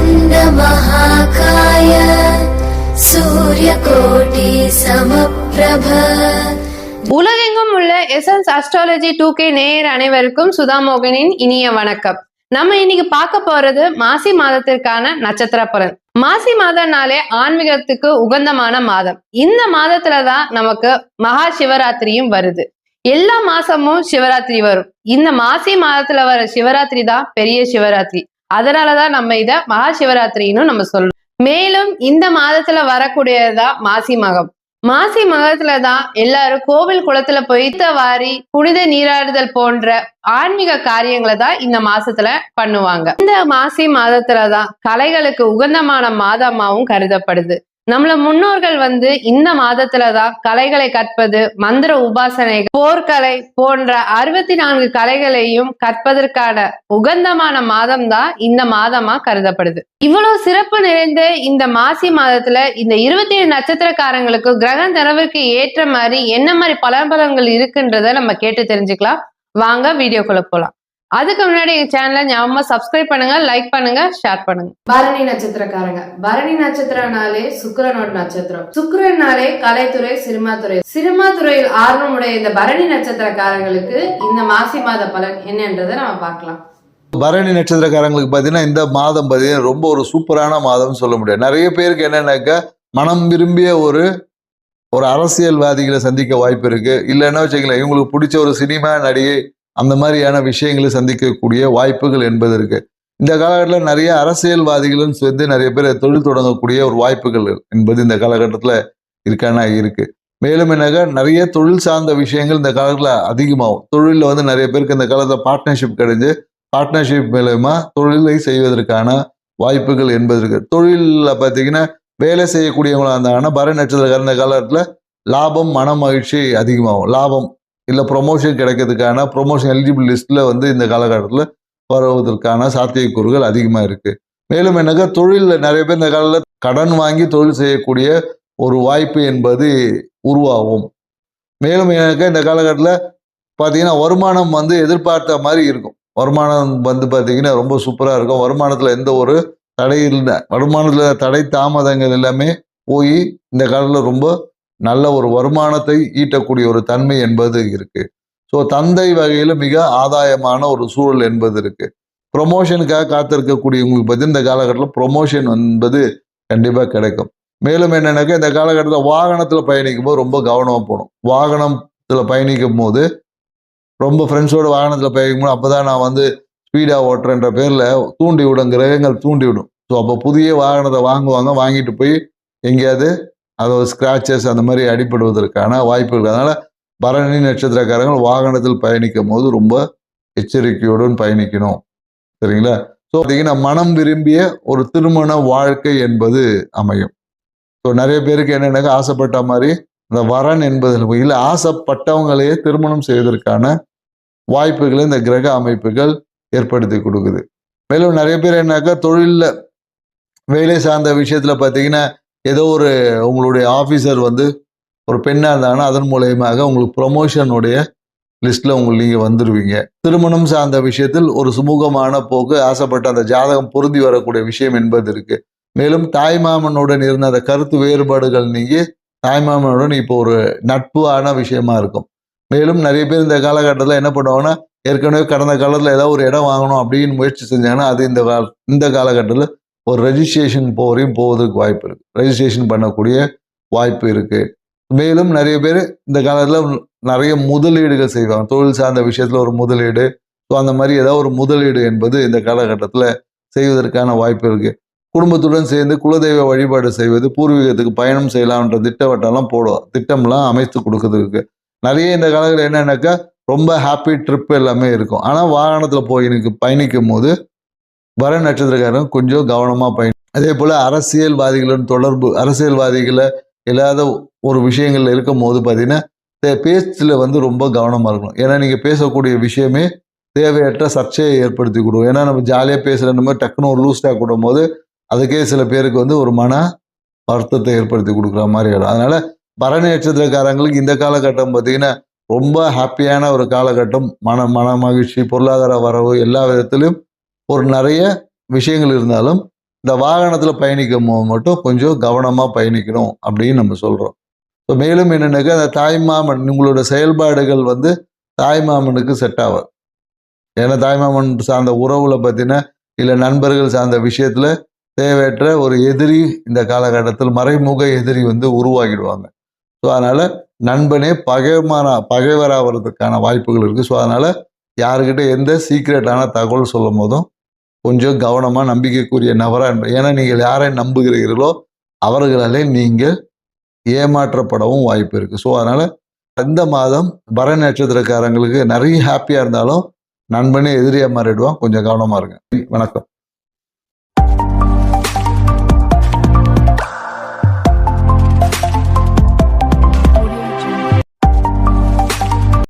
वक्रतुण्ड महाकाय सूर्यकोटि समप्रभ. உலகெங்கும் உள்ள எசன்ஸ் அஸ்ட்ராலஜி 2K நேயர் அனைவருக்கும் சுதாமோகனின் இனிய வணக்கம். நம்ம இன்னைக்கு பார்க்க போறது மாசி மாதத்திற்கான நட்சத்திர பலன். மாசி மாதம்னாலே ஆன்மீகத்துக்கு உகந்தமான மாதம். இந்த மாதத்துலதான் நமக்கு மகா சிவராத்திரியும் வருது. எல்லா மாசமும் சிவராத்திரி வரும். இந்த மாசி மாதத்துல வர சிவராத்திரி தான் பெரிய சிவராத்திரி. அதனாலதான் நம்ம இத மகா சிவராத்திரின்னு நம்ம சொல்றோம். மேலும் இந்த மாதத்துல வரக்கூடியதுதான் மாசி மகம். மாசி மகத்துலதான் எல்லாரும் கோவில் குளத்துல போய் வாரி புனித நீராடுதல் போன்ற ஆன்மீக காரியங்களை தான் இந்த மாசத்துல பண்ணுவாங்க. இந்த மாசி மாதத்துலதான் கலைகளுக்கு உகந்தமான மாதமாவும் கருதப்படுது. நம்மள முன்னோர்கள் இந்த மாதத்துலதான் கலைகளை கற்பது, மந்திர உபாசனைகள், போர்க்கலை போன்ற 64 கலைகளையும் கற்பதற்கான உகந்தமான மாதம் தான் இந்த மாதமா கருதப்படுது. இவ்வளவு சிறப்பு நிறைந்த இந்த மாசி மாதத்துல இந்த 27 நட்சத்திரக்காரங்களுக்கு கிரக நிலவுக்கு ஏற்ற மாதிரி என்ன மாதிரி பலன்கள் இருக்குன்றத நம்ம கேட்டு தெரிஞ்சுக்கலாம். வாங்க வீடியோக்குள்ள போலாம். அதுக்கு முன்னாடி எங்க சேனலை ஞாபகமா சப்ஸ்கிரைப் பண்ணுங்க, லைக் பண்ணுங்க, ஷேர் பண்ணுங்க. பரணி நட்சத்திரக்காரங்க. பரணி நட்சத்திரனாலே சுக்கிரனோட நட்சத்திரம். சுக்கிரனாலே கலைத்துறை, சினிமா துறையில் ஆர்வமுடைய இந்த பரணி நட்சத்திரக்காரங்களுக்கு இந்த மாசி மாத பலன் என்னன்றதை நம்ம பார்க்கலாம். பரணி நட்சத்திரக்காரங்களுக்கு பார்த்தீங்கன்னா இந்த மாதம் பார்த்தீங்கன்னா ரொம்ப ஒரு சூப்பரான மாதம்னு சொல்ல முடியாது. நிறைய பேருக்கு என்னன்னாக்கா மனம் விரும்பிய ஒரு அரசியல்வாதிகளை சந்திக்க வாய்ப்பு இருக்கு. இல்லைன்னா வச்சுக்கலாம் இவங்களுக்கு பிடிச்ச ஒரு சினிமா நடிகை அந்த மாதிரியான விஷயங்களை சந்திக்கக்கூடிய வாய்ப்புகள் என்பது இருக்கு. இந்த காலகட்டத்தில் நிறைய அரசியல்வாதிகளும் சேர்ந்து நிறைய பேர் தொழில் தொடங்கக்கூடிய ஒரு வாய்ப்புகள் என்பது இந்த காலகட்டத்தில் இருக்கு. மேலும் என்னக்கா நிறைய தொழில் சார்ந்த விஷயங்கள் இந்த காலத்தில் அதிகமாகும். தொழிலில் நிறைய பேருக்கு இந்த காலத்தில் பார்ட்னர்ஷிப் கிடைஞ்சு பார்ட்னர்ஷிப் மூலமா தொழிலை செய்வதற்கான வாய்ப்புகள் என்பது இருக்கு. தொழிலில் பார்த்தீங்கன்னா வேலை செய்யக்கூடியவங்களா இருந்தாங்கன்னா பரணி நட்சத்திரக்காரர் இந்த காலகட்டத்தில் லாபம், மன மகிழ்ச்சி அதிகமாகும். லாபம் இல்லை ப்ரொமோஷன் கிடைக்கிறதுக்கான ப்ரொமோஷன் எலிஜிபிள் லிஸ்ட்டில் இந்த காலகட்டத்தில் வருவதற்கான சாத்தியக்கூறுகள் அதிகமாக இருக்குது. மேலும் என்னக்கா தொழிலில் நிறைய பேர் இந்த காலத்தில் கடன் வாங்கி தொழில் செய்யக்கூடிய ஒரு வாய்ப்பு என்பது உருவாகும். மேலும் என்னக்கா இந்த காலகட்டத்தில் பார்த்தீங்கன்னா வருமானம் எதிர்பார்த்த மாதிரி இருக்கும். வருமானம் பார்த்தீங்கன்னா ரொம்ப சூப்பராக இருக்கும். வருமானத்தில் எந்த ஒரு தடை இல்லை. வருமானத்தில் தடை தாமதங்கள் எல்லாமே போய் இந்த காலத்தில் ரொம்ப நல்ல ஒரு வருமானத்தை ஈட்டக்கூடிய ஒரு தன்மை என்பது இருக்கு. ஸோ தந்தை வகையில் மிக ஆதாயமான ஒரு சூழல் என்பது இருக்கு. ப்ரொமோஷனுக்காக காத்திருக்கக்கூடியவங்களுக்கு பற்றி இந்த காலகட்டத்தில் ப்ரொமோஷன் என்பது கண்டிப்பாக கிடைக்கும். மேலும் என்னன்னாக்கா இந்த காலகட்டத்தில் வாகனத்தில் பயணிக்கும் போது ரொம்ப கவனமாக போகணும். வாகனத்தில் பயணிக்கும் போது ரொம்ப ஃப்ரெண்ட்ஸோட வாகனத்தில் பயணிக்கும் போது அப்போ தான் நான் ஸ்பீடாக ஓட்டுறன்ற பேரில் தூண்டி விடும், கிரகங்கள் தூண்டி விடும். ஸோ அப்போ புதிய வாகனத்தை வாங்கிட்டு போய் எங்கேயாவது அதோட ஸ்கிராச்சஸ் அந்த மாதிரி அடிபடுவதற்கான வாய்ப்புகள். அதனால பரணி நட்சத்திரக்காரங்கள் வாகனத்தில் பயணிக்கும் போது ரொம்ப எச்சரிக்கையுடன் பயணிக்கணும். சரிங்களா? ஸோ பார்த்தீங்கன்னா மனம் விரும்பிய ஒரு திருமண வாழ்க்கை என்பது அமையும். ஸோ நிறைய பேருக்கு என்னென்னாக்கா ஆசைப்பட்ட மாதிரி இந்த வரன் என்பதில் இல்லை ஆசைப்பட்டவங்களையே திருமணம் செய்வதற்கான வாய்ப்புகளை இந்த கிரக அமைப்புகள் ஏற்படுத்தி கொடுக்குது. மேலும் நிறைய பேர் என்னன்னாக்கா தொழிலில் வேலை சார்ந்த விஷயத்தில் பார்த்தீங்கன்னா ஏதோ ஒரு உங்களுடைய ஆஃபீஸர் ஒரு பெண்ணாக இருந்தாங்கன்னா அதன் மூலயமாக உங்களுக்கு ப்ரொமோஷனுடைய லிஸ்ட்டில் நீங்கள் வந்துடுவீங்க. திருமணம் சார்ந்த விஷயத்தில் ஒரு சுமூகமான போக்கு, ஆசைப்பட்ட அந்த ஜாதகம் பொருந்தி வரக்கூடிய விஷயம் என்பது இருக்குது. மேலும் தாய்மாமனுடன் இருந்த அந்த கருத்து வேறுபாடுகள் நீங்கி தாய்மாமனுடன் இப்போ ஒரு நட்பான விஷயமா இருக்கும். மேலும் நிறைய பேர் இந்த காலகட்டத்தில் என்ன பண்ணுவாங்கன்னா ஏற்கனவே கடந்த காலத்தில் ஏதாவது ஒரு இடம் வாங்கணும் அப்படின்னு முயற்சி செஞ்சாங்கன்னா அது இந்த காலகட்டத்தில் ஒரு ரெஜிஸ்ட்ரேஷன் போவதற்கு வாய்ப்பு இருக்குது. ரெஜிஸ்ட்ரேஷன் பண்ணக்கூடிய வாய்ப்பு இருக்குது. மேலும் நிறைய பேர் இந்த காலத்தில் நிறைய முதலீடுகள் செய்வாங்க. தொழில் சார்ந்த விஷயத்தில் ஒரு முதலீடு. ஸோ அந்த மாதிரி ஏதாவது ஒரு முதலீடு என்பது இந்த காலகட்டத்தில் செய்வதற்கான வாய்ப்பு இருக்குது. குடும்பத்துடன் சேர்ந்து குலதெய்வ வழிபாடு செய்வது, பூர்வீகத்துக்கு பயணம் செய்யலாம்ன்ற திட்டம்லாம் அமைத்து கொடுக்குறதுக்கு நிறைய இந்த காலத்தில் என்னன்னாக்கா ரொம்ப ஹாப்பி ட்ரிப் எல்லாமே இருக்கும். ஆனால் வாகனத்தில் பயணிக்கும் போது பரணி நட்சத்திரக்காரங்க கொஞ்சம் கவனமாக அதே போல் அரசியல்வாதிகளுடன் தொடர்பு, அரசியல்வாதிகளை இல்லாத ஒரு விஷயங்கள்ல இருக்கும் போது பார்த்தீங்கன்னா பேச்சில் ரொம்ப கவனமாக இருக்கணும். ஏன்னா நீங்கள் பேசக்கூடிய விஷயமே தேவையற்ற சர்ச்சையை ஏற்படுத்தி கொடுக்கும். ஏன்னா நம்ம ஜாலியாக பேசுகிற மாதிரி டக்குன்னு ஒரு லூஸ்டாக கொடுக்கும் போது அதுக்கே சில பேருக்கு ஒரு மன வருத்தத்தை ஏற்படுத்தி கொடுக்குற மாதிரி ஆகும். அதனால பரணி நட்சத்திரக்காரங்களுக்கு இந்த காலகட்டம் பார்த்தீங்கன்னா ரொம்ப ஹாப்பியான ஒரு காலகட்டம். மன மகிழ்ச்சி, பொருளாதார வரவு எல்லா விதத்திலும் ஒரு நிறைய விஷயங்கள் இருந்தாலும் இந்த வாகனத்தில் பயணிக்கும் போது மட்டும் கொஞ்சம் கவனமாக பயணிக்கணும் அப்படின்னு நம்ம சொல்கிறோம். ஸோ மேலும் என்னென்னாக்கா அந்த தாய்மாமன் உங்களோட செயல்பாடுகள் வந்து தாய்மாமனுக்கு செட் ஆகாது. ஏன்னா தாய்மாமன் சார்ந்த உறவுல பார்த்தீங்கன்னா இல்லை நண்பர்கள் சார்ந்த விஷயத்தில் தேவையற்ற ஒரு எதிரி இந்த காலகட்டத்தில் மறைமுக எதிரி வந்து உருவாகிடுவாங்க. ஸோ அதனால் நண்பனே பகைவராகிறதுக்கான வாய்ப்புகள் இருக்குது. ஸோ அதனால் யாருக்கிட்ட எந்த சீக்ரெட்டான தகவல் சொல்லும் போதும் கொஞ்சம் கவனமாக நம்பிக்கைக்குரிய நபராக, ஏன்னா நீங்கள் யாரை நம்புகிறீர்களோ அவர்களாலே நீங்கள் ஏமாற்றப்படவும் வாய்ப்பு இருக்குது. ஸோ அதனால் இந்த மாதம் பரணி நட்சத்திரக்காரங்களுக்கு நிறைய ஹாப்பியாக இருந்தாலும் நண்பனே எதிரியாக மாறிடுவான். கொஞ்சம் கவனமாக இருங்க. வணக்கம்.